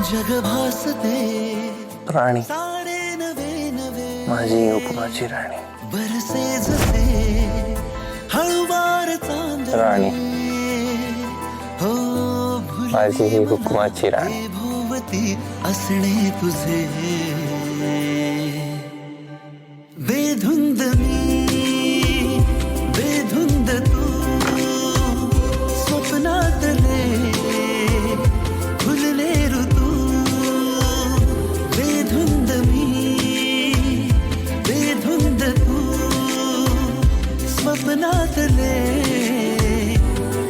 जग भासते राणी, साडे नवे नवे माझी हुकुमाची राणी. बरसे जसे हळूवार चांद राणी, हो माझी ही हुकुमाची राणी. भोवती असणे तुझे बेधुंद मी बेधुंद तू स्वप्नातले फुलले ऋतू बेधुंद मी बेधुंद तू स्वप्नातले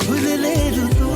फुलले ऋतू.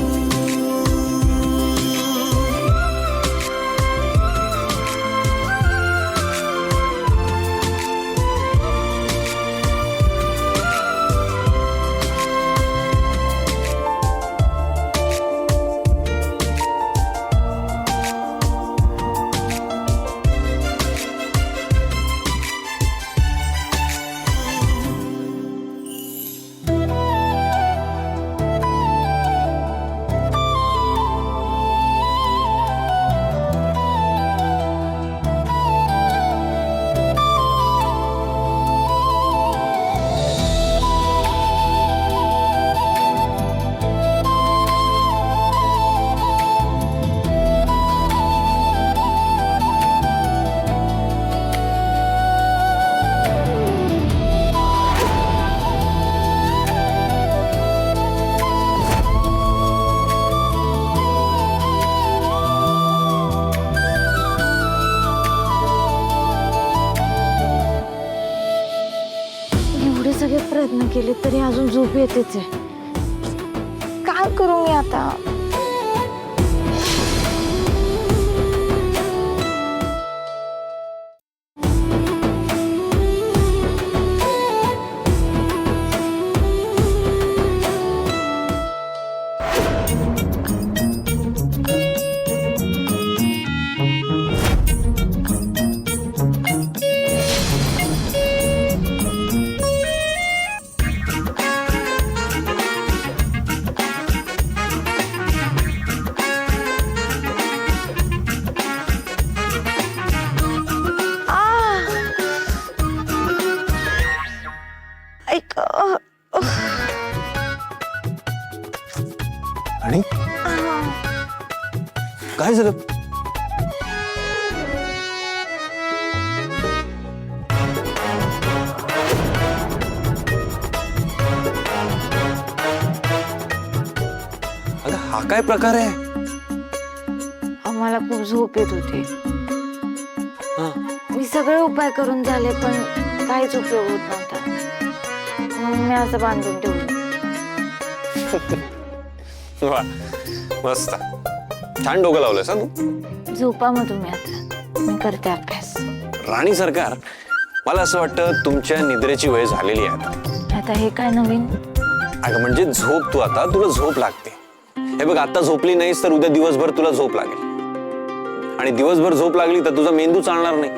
सगळे प्रयत्न केले तरी अजून झोप येतेच आहे. काय करू मी आता? आणि काय झालं? अगं हा काय प्रकार आहे? आम्हाला खूप झोप येत होती. मी सगळे उपाय करून झाले पण काहीच उपयोग होत नव्हता. म्हणून मी असं बांधून ठेवलं. वा, मस्त. छान डोकं लावलंयस हा तू. झोपा मग तुम्ही आता, मी करते अभ्यास. राणी सरकार, मला असं वाटतं तुमच्या निद्रेची वेळ झालेली आहे. आता हे काय नवीन? अगं म्हणजे झोप, तू आता तुला झोप लागते. हे बघ, आता झोपली नाहीस तर उद्या दिवसभर तुला झोप लागेल आणि दिवसभर झोप लागली तर तुझा मेंदू चालणार नाही.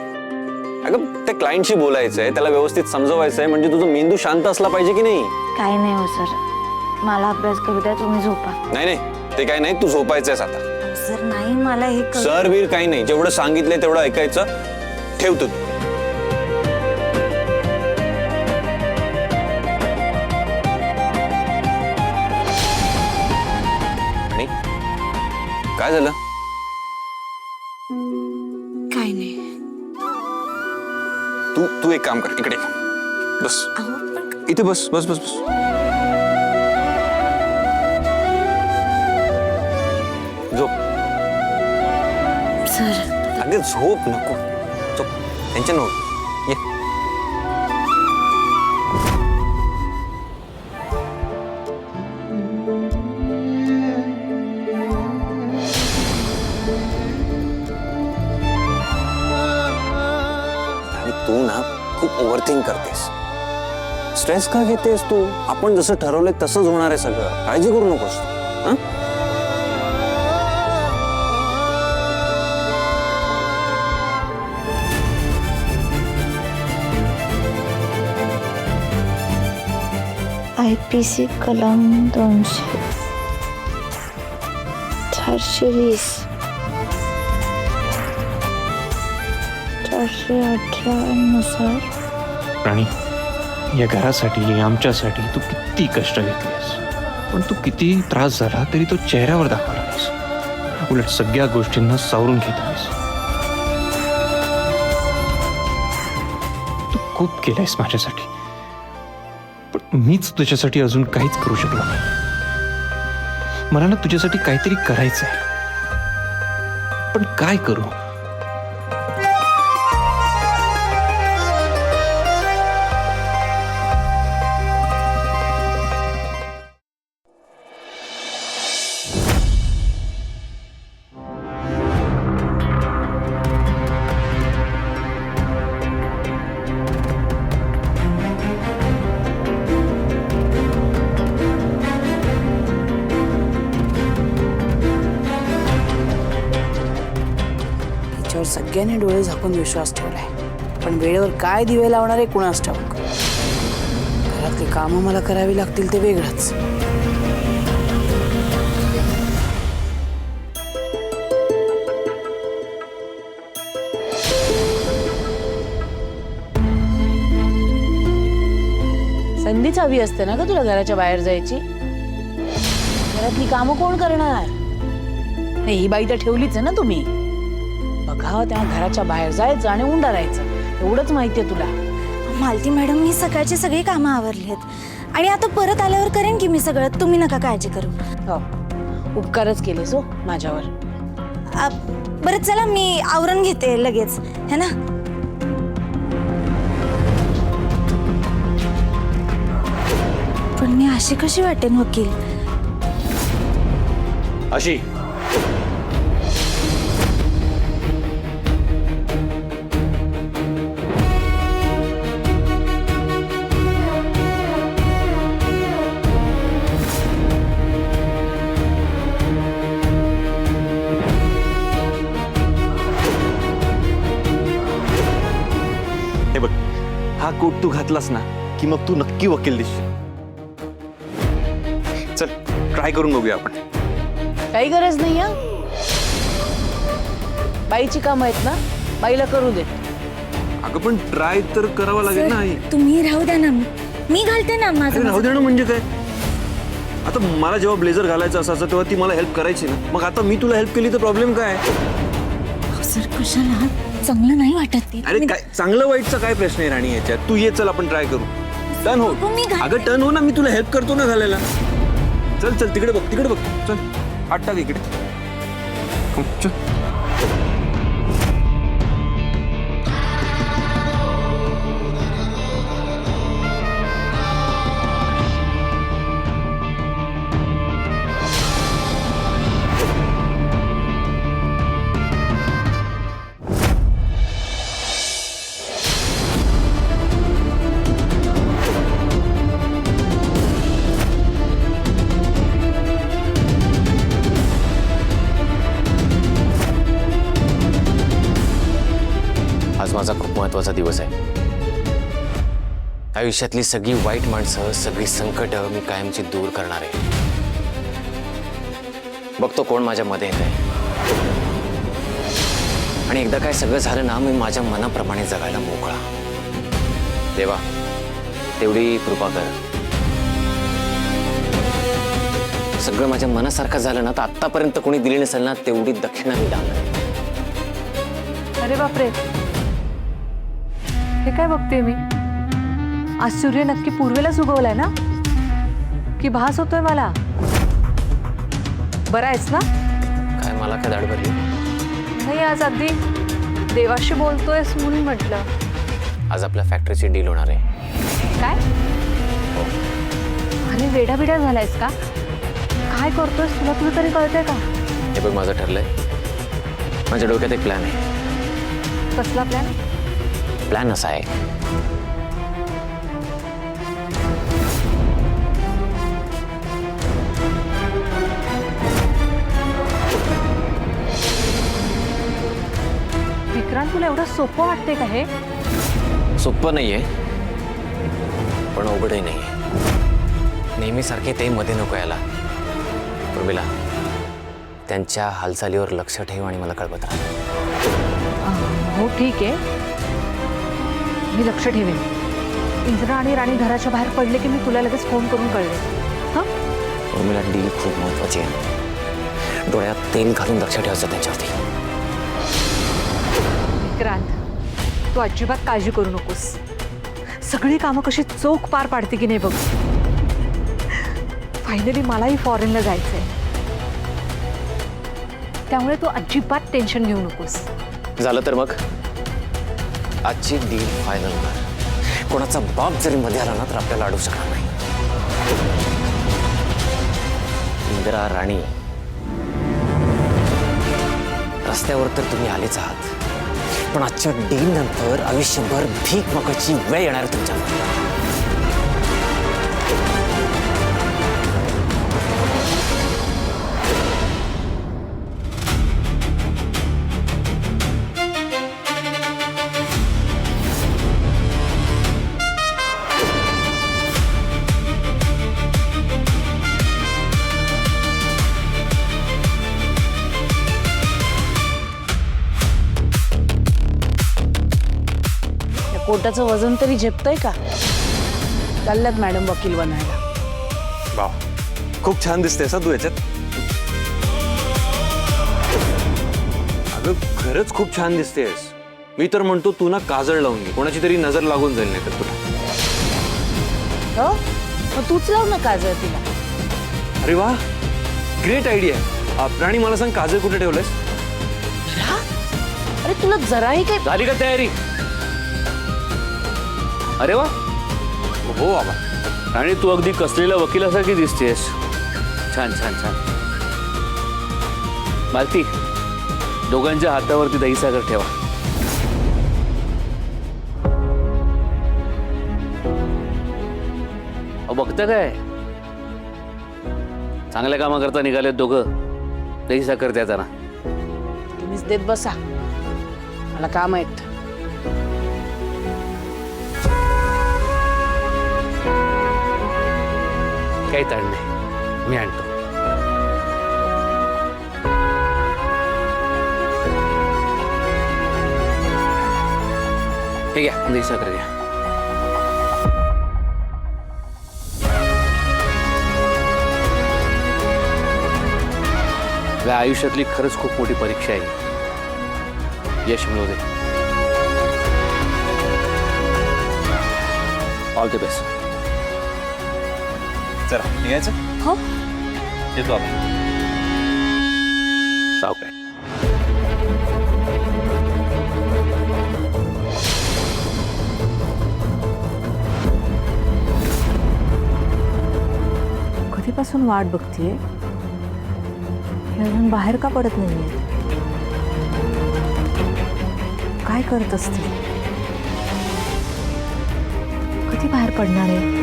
अगं त्या क्लायंटशी बोलायचंय, त्याला व्यवस्थित समजवायचंय, म्हणजे तुझा मेंदू शांत असला पाहिजे की नाही? काही नाही हो सर, मला अभ्यास करू द्या, तुम्ही झोपा. नाही नाही, ते काही नाही, तू झोपायचंयस आता. सर नाही, मला हे सर बीर काही नाही, जेवढं सांगितलंय तेवढं ऐकायचं. ठेवतो तू. आणि काय झालं? काही नाही. तू एक काम कर, इकडे बस. इथे बस बस बस बस. झोप. सर अगं झोप नको, झोप. टेन्शन नको. ये. आणि तू ना खूप ओव्हरथिंक करतेस. स्ट्रेस का घेतेस तू? आपण जसं ठरवलंय तसंच होणार आहे सगळं. काळजी करू नकोस. हां? IPC कलम 200 420 . 1218 नुसार राणी, या घरासाठी आमच्यासाठी तू किती कष्ट घेतलेस, पण तू किती त्रास झाला तरी तो चेहऱ्यावर दाखवला नाहीस. उलट सगळ्या गोष्टींना सावरून घेत आहेस. तू खूप केलंयस माझ्यासाठी, पण मीच तुझ्यासाठी अजून काहीच करू शकलो नाही. मला ना तुझ्यासाठी काहीतरी करायचंय, पण काय करू? तिच्यावर सगळ्यांनी डोळे झाकून विश्वास ठेवलाय, पण वेळेवर काय दिवे लावणार आहे कुणास ठाऊक. घरातली कामं मला करावी लागतील ते वेगळंच. संधीच हवी असते ना ग तुला घराच्या बाहेर जायची. घरातली कामं कोण करणार? नाही, ही बाई तर ठेवलीच आहे ना तुम्ही. बघा, तेव्हा घराच्या बाहेर जायचं आणि उंडारायचं, एवढंच माहितीये तुला. मालती मॅडम, मी सकाळची सगळी कामं आवरली आहेत आणि आता परत आल्यावर करेन की मी सगळं. तुम्ही नका काळजी करू. हो, उपकारच केलेस हो माझ्यावर. बरं चला, मी आवरून घेते लगेच, है ना. पण मी अशी कशी वाटेन वकील? अशी हे बघ, हा कोट तू घातलास ना की मग तू नक्की वकील दिसशील. चल, ट्राय करून बघूया आपण. काही गरज नाही हा. बाईची कामं आहेत ना, बाईला करू दे. अगं पण ट्राय तर करावं लागेल ना. आई, तुम्ही राहू द्या ना, मी घालते ना माझं. राहू देणं म्हणजे काय? आता मला जेव्हा ब्लेझर घालायचं असायचं तेव्हा ती मला हेल्प करायची ना. मग आता मी तुला हेल्प केली तर प्रॉब्लेम काय? सर कशाला? चांगलं नाही वाटत ते. अरे काय चांगलं वाईटचा काय प्रश्न आहे राणी याच्यात? तू ये, चल आपण ट्राय करू. टर्न हो. अगं टर्न हो ना, मी तुला हेल्प करतो ना घालायला. चल चल, तिकडे बघ, तिकडे बघ. चल, हात टाक इकडे. हो, चल. आज माझा खूप महत्त्वाचा दिवस आहे. आयुष्यातली सगळी वाईट माणसं, सगळी संकट मी कायमची दूर करणार आहे. बघतो कोण माझ्या मध्ये येत आहे. आणि एकदा काय सगळं झालं ना, मी माझ्या मनाप्रमाणे जगायला मोकळा. देवा, तेवढी कृपा कर. सगळं माझ्या मनासारखं झालं ना, तर आत्तापर्यंत कोणी दिली नसेल ना तेवढी दक्षिणा मी दान. अरे बापरे, हे काय बघते मी? आज सूर्य नक्की पूर्वेलाच उगवलाय ना, की भास होतोय मला? बरं आहेस ना? काय मला काय दाढ भरली? नाही, आज अगदी देवाशी बोलतोयस म्हणून म्हटलं. आज आपल्या फॅक्टरीची डील होणार आहे. काय? अरे वेडा झालायस का? काय करतोयस? तुला तरी कळतंय का? हे बघ, माझं ठरलंय. माझ्या डोक्यात एक प्लॅन आहे. कसला प्लॅन? प्लॅन असा आहे, विक्रांत, तुला एवढं सोपं वाटतंय का हे? सोपं नाहीये, पण अवघडही नाहीये. नेहमीसारखे ते मध्ये नको यायला. उर्मिला, त्यांच्या हालचालीवर लक्ष ठेव आणि मला कळवत राहा. हो ठीक आहे, मी लक्ष ठेवेन. इंद्रा आणि राणी घराच्या बाहेर पडले की मी तुला लगेच फोन करून कळवेन. हां? उर्मिला, डील खूप महत्वाची आहे. डोळ्यात तेल घालून लक्ष ठेवायचं त्यांच्यावरती. विक्रांत, तू अजिबात काळजी करू नकोस. सगळी कामं कशी चोख पार पाडते की नाही बघ. फायनली मलाही फॉरेनला जायचंय, त्यामुळे तू अजिबात टेन्शन घेऊ नकोस. झालं तर मग आजची डील फायनल कर. कोणाचा बाप जरी मध्ये आला ना तर आपल्याला अडवू शकणार नाही. इंदिरा, राणी, रस्त्यावर तर तुम्ही आलेच आहात, पण आजच्या डील नंतर आयुष्यभर भीक मागायची वेळ येणार आहे तुमच्यावर. कोर्टाचं वजन तरी झेपतंय का? चालल्यात मॅडम वकील बनायला. वाव, खूप छान दिसतेस तू याच्यात. अगं खरंच खूप छान दिसतेस. मी तर म्हणतो तू ना काजळ लावून घे, कोणाची तरी नजर लागून जाईल नाही तर तुला. हो, मग तूच लाव ना काजळ तिला. अरे वा, ग्रेट आयडिया. राणी मला सांग, काजळ कुठे ठेवलंयस? अरे तुला जराही काय झाली का तयारी? अरे वा, हो बाबा. आणि तू अगदी कसलेल्या वकिलासारखी दिसतेस. छान छान छान. मालती, दोघांच्या हातावरती दही सागर ठेवा. बघता काय, चांगल्या कामाकरता निघालेत दोघं. दही साखर द्या जरा. तुम्हीच देत बसा, मला काम आहेत. काही ताण नाही, मी आणतो. हे घ्या, दही साखर घ्या. या आयुष्यातली खरंच खूप मोठी परीक्षा आहे. यश मिळू दे. All the best. चला यायचं. हो. येतो आपण. सावकाश. कधीपासून वाट बघतीये, हे अजून बाहेर का पडत नाहीये? काय करत असते? कधी बाहेर पडणार आहे?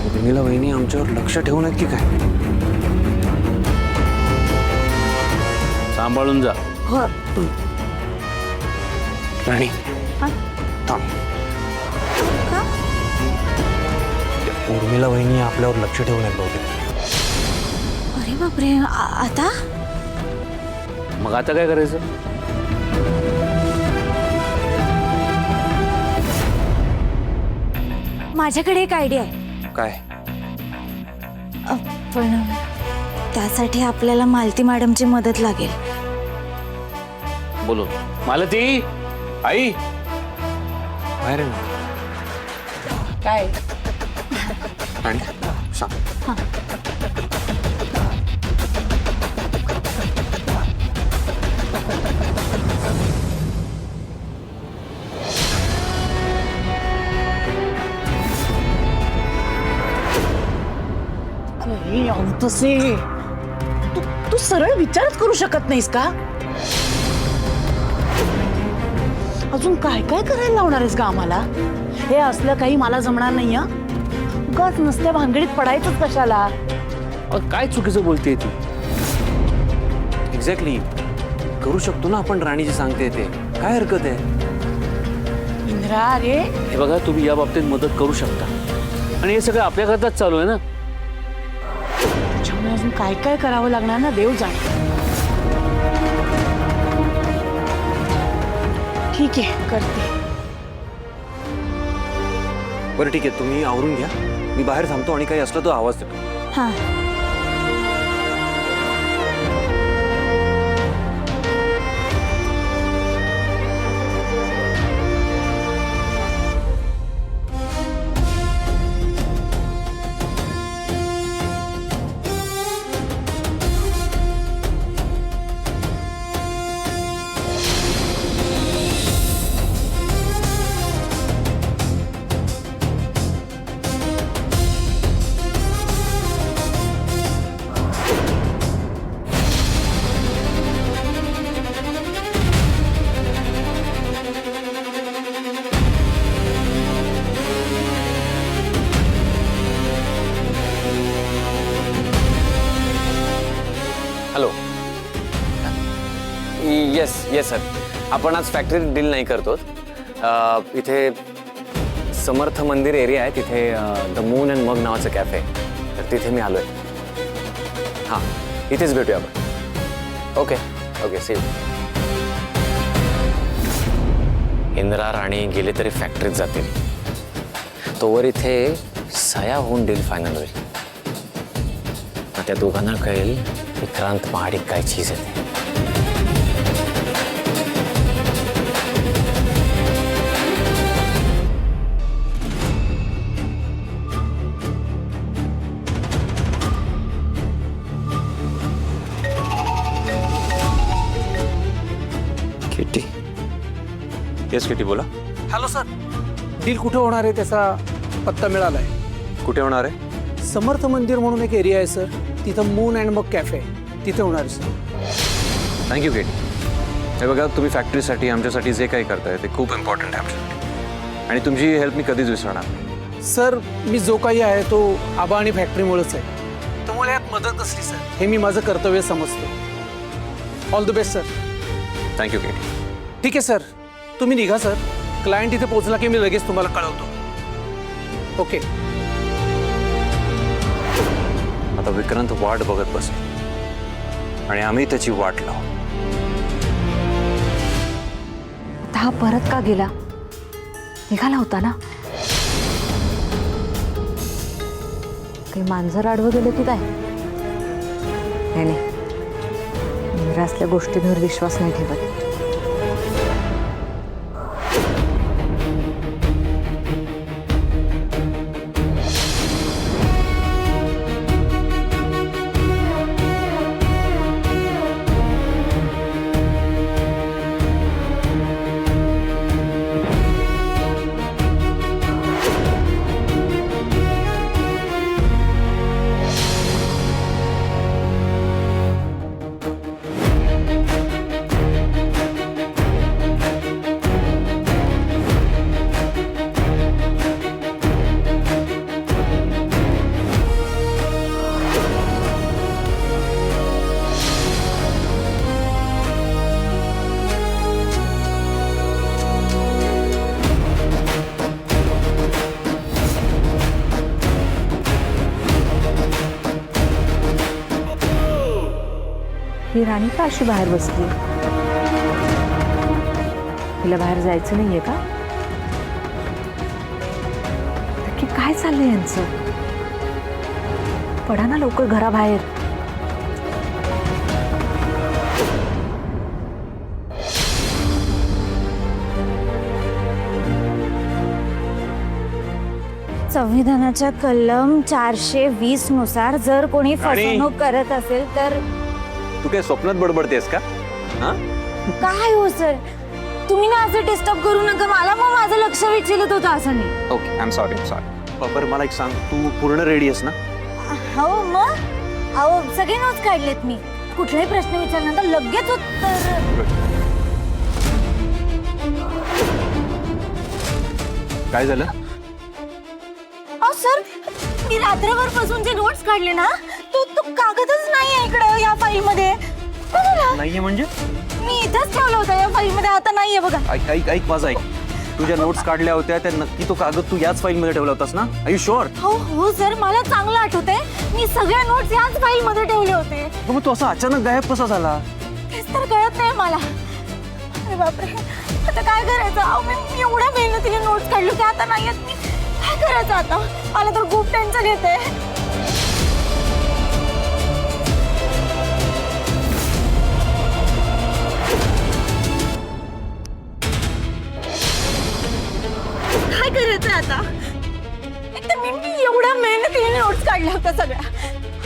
उर्मिला वहिनी आमच्यावर लक्ष ठेवून आहेत की काय? सांभाळून जा. हो. राणी, हा? थांब. का? उर्मिला वहिनी आपल्यावर लक्ष ठेवून आहेत बहुतेक. अरे बापरे, आता? मग आता काय करायचं? माझ्याकडे एक आयडिया आहे. काय? पण त्यासाठी आपल्याला मालती मॅडमची मदत लागेल. बोलो. मालती, आई. बाहेर आहे ना. काय? राणी, सांग. तसे तू सरळ विचारच करू शकत नाहीस का? अजून काय काय करायला लावणार आहेस का आम्हाला? हे असलं काही मला जमणार नाही. उगाच नसत्या भानगडीत पडायचंच कशाला? काय चुकीचं बोलतेय तू? एक्झॅक्टली, करू शकतो ना आपण. राणी जे सांगते ते काय हरकत आहे? इंद्रा, अरे हे बघा, तुम्ही या बाबतीत मदत करू शकता आणि हे सगळं आपल्याकरताच चालू आहे ना. त्याच्यामुळे अजून काय काय करावं लागणार ना देव जाणे. ठीक आहे, करते. बरं ठीक आहे, तुम्ही आवरून घ्या, मी बाहेर थांबतो आणि काही असलं तर आवाज देतो. हां. हॅलो. येस येस सर, आपण आज फॅक्टरी डील नाही करतो. इथे समर्थ मंदिर एरिया आहे, तिथे द मून अँड मग नावाचं कॅफे आहे, तर तिथे मी आलो आहे. हां, इथेच भेटूया आपण. Okay okay, see you. Indira Rani गेले तरी फॅक्टरीत जातील, तोवर इथे सया होऊन डील फायनल होईल. त्या दोघांना कळेल विक्रांत महाडिक काय चीज आहे. किटी. येस किटी, बोला. हॅलो सर, डील कुठे होणार आहे त्याचा पत्ता मिळालाय. कुठे होणार आहे? समर्थ मंदिर म्हणून एक एरिया आहे सर, तिथं मून अँड मग कॅफे आहे, तिथे होणार आहे सर. Thank you kitty. हे बघा, तुम्ही फॅक्टरीसाठी आमच्यासाठी जे काही करताय ते खूप इम्पॉर्टंट आहे आमच्यासाठी, आणि तुमची हेल्प मी कधीच विसरणार नाही. सर, मी जो काही आहे तो आबा आणि फॅक्टरीमुळेच आहे, त्यामुळे यात मदत असली सर, हे मी माझं कर्तव्य समजतो. All the best sir. Thank you kitty. ठीक आहे सर, तुम्ही निघा सर. क्लायंट इथे पोहोचला की मी लगेच तुम्हाला कळवतो. ओके. आता विक्रांत वाट बघत बसेल आणि आम्ही त्याची वाट लावू. हा परत का गेला? निघाला होता ना. काही मांजर आडवं गेलं की काय? नाही, इंदिरा असल्या गोष्टींवर विश्वास नाही ठेवत. ही राणी का अशी बाहेर बसली? तिला बाहेर जायचं नाहीये का? नक्की काय चाललंय यांचं? पडा ना लवकर घराबाहेर. संविधानाच्या कलम 420 नुसार जर कोणी फसवणूक करत असेल तर. तू काय स्वप्नात बडबडतेस का? काय हो सर, तुम्ही ना असं डिस्टर्ब करू नका मला. मग माझं लक्ष विचलित होतं असं नाही. Okay, I am sorry. बरं, मला एक सांग, तू पूर्ण रेडी आहेस ना? हो मग. अहो सगळे नोट्स काढलेत मी. कुठलाही प्रश्न विचारल्यानंतर लगेच उत्तर. काय झालं? अहो सर, मी रात्रभर पासून जे नोट्स काढले ना, तो कागदच नाहीये इकडे या फाईल मध्ये. नाहीये म्हणजे? मी इथेच ठेवलं होतं या फाईल मध्ये, आता नाहीये बघा. ऐक माझं ऐक. तू ज्या नोट्स काढल्या होत्या त्या नक्की तो कागद तू याच फाईल मध्ये ठेवला होतास ना? Are you sure? हो हो सर, मला चांगलं आठवतंय. मी सगळे नोट्स याच फाईल मध्ये ठेवले होते. मग तू असा अचानक गायब कसा झाला? तेच तर कळत नाही मला. अरे बापरे, आता काय करायचं? अहो, मी एवढ्या मेहनतीने नोट्स काढले होते, आता नाही आहेत. मी काय करायचं आता? मला तर खूप टेन्शन येते. काय करायचं आता? एक तर मी एवढ्या मेहनतीने नोट्स काढल्या होत्या सगळ्या.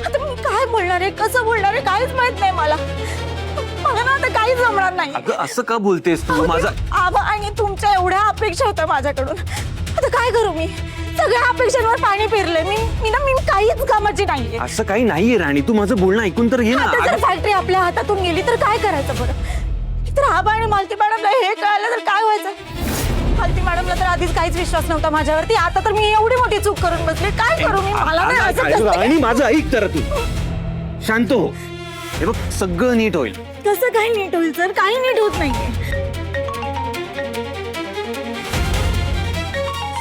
आता मी काय बोलणार आहे, कसं बोलणार आहे, काहीच माहित नाही मला. मला ना आता काहीच जमणार नाही. अगं असं का बोलतेस तू? माझा आबा आणि तुमच्या एवढ्या अपेक्षा होत्या माझ्याकडून. आता काय करू मी? सगळ्या अपेक्षांवर पाणी फिरले. मी काहीच कामाची नाहीये. असं काही नाहीये राणी, तू माझं बोलणं ऐकून तर घे ना. आता जर फॅक्टरी आपल्या हातातून गेली तर काय करायचं बरं? तर आबा आणि मालती मॅडमला हे कळालं तर काय व्हायचं? मालती मॅडमला तर आधीच काहीच विश्वास नव्हता माझ्यावरती. आता तर मी एवढी मोठी चूक करून बसले. काय करू मी? मला नाही असं कसं काय? राणी माझं ऐक तर तू. शांत हो. हे बघ सगळं नीट होईल. कसं काय नीट होईल सर? काही नीट होत नाहीये.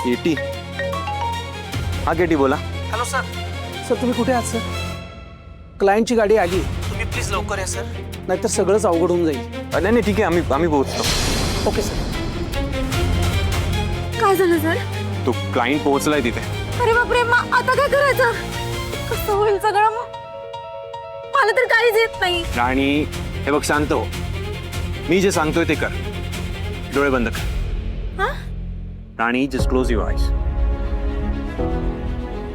केटी. हा केटी बोला. Hello sir. सर तुम्ही कुठे आहात सर? क्लायंटची गाडी आली. तुम्ही प्लीज लवकर या सर, नाहीतर सगळंच अवघड होऊन जाईल. नाही नाही ठीक आहे, आम्ही पोहोचतो. Okay sir. काय झालं सर? तो क्लायंट पोहोचलाय तिथे. अरे बापरे, मग आता काय करायचं? कसं होईल सगळं? मला तर काहीच येत नाही. राणी हे बघ शांत हो. मी जे सांगतोय ते कर. डोळे बंद कर. हा? राणी जस्ट क्लोज युअर आईज.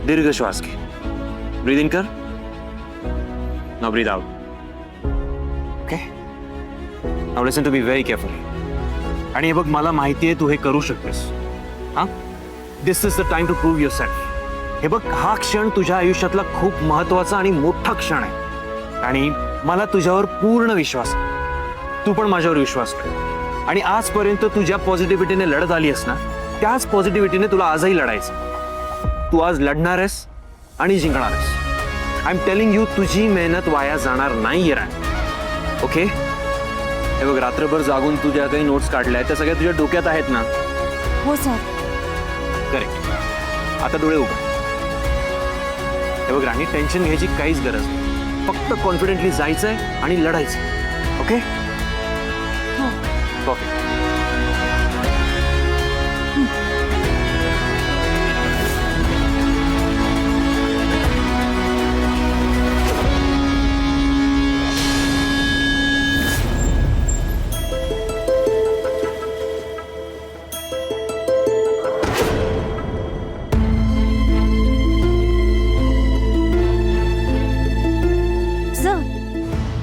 दीर्घ श्वास घे. ब्रीद इन कर. Now breathe out. Okay. Now listen to me very carefully. आणि हे बघ मला माहिती आहे तू हे करू शकतेस. हा, this is the time to prove yourself. हे बघ हा क्षण तुझ्या आयुष्यातला खूप महत्वाचा आणि मोठा क्षण आहे. आणि मला तुझ्यावर पूर्ण विश्वास आहे. तू पण माझ्यावर विश्वास ठेव. आणि आजपर्यंत तू ज्या पॉझिटिव्हिटीने लढत आली आहेस ना, त्याच पॉझिटिव्हिटीने तुला आजही लढायचं. तू आज लढणार आहेस आणि जिंकणार आहेस. आय एम टेलिंग यू, तुझी मेहनत वाया जाणार नाहीये राणी. ओके. हे बघ रात्रभर जागून तू ज्या काही नोट्स काढल्या त्या सगळ्या तुझ्या डोक्यात आहेत ना? हो सर. करेक्ट. आता डोळे उघड. हे बघ राणी, टेन्शन घ्यायची काहीच गरज नाही. फक्त कॉन्फिडेंटली जायचंय आणि लढायचं. Okay. Perfect.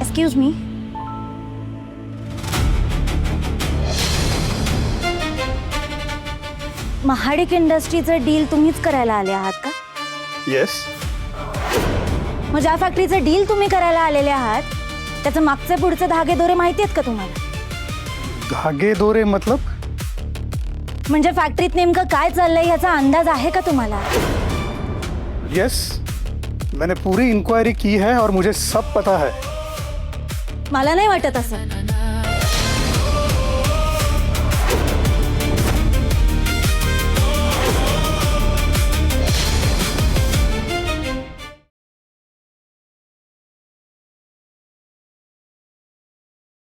Excuse me. Mahadik इंडस्ट्रीचं डील तुम्हीच करायला आले आहात का? येस. मग ज्या फॅक्टरीचं डील तुम्ही करायला आलेले आहात त्याचं मागचे पुढचे धागेदोरे माहिती आहेत का तुम्हाला? धागेदोरे मतलब? म्हणजे फॅक्टरीत नेमकं काय चाललंय याचा अंदाज आहे का तुम्हाला? यस, मैंने पूरी इंक्वायरी की है और मुझे सब पता है. मला नाही वाटत असं.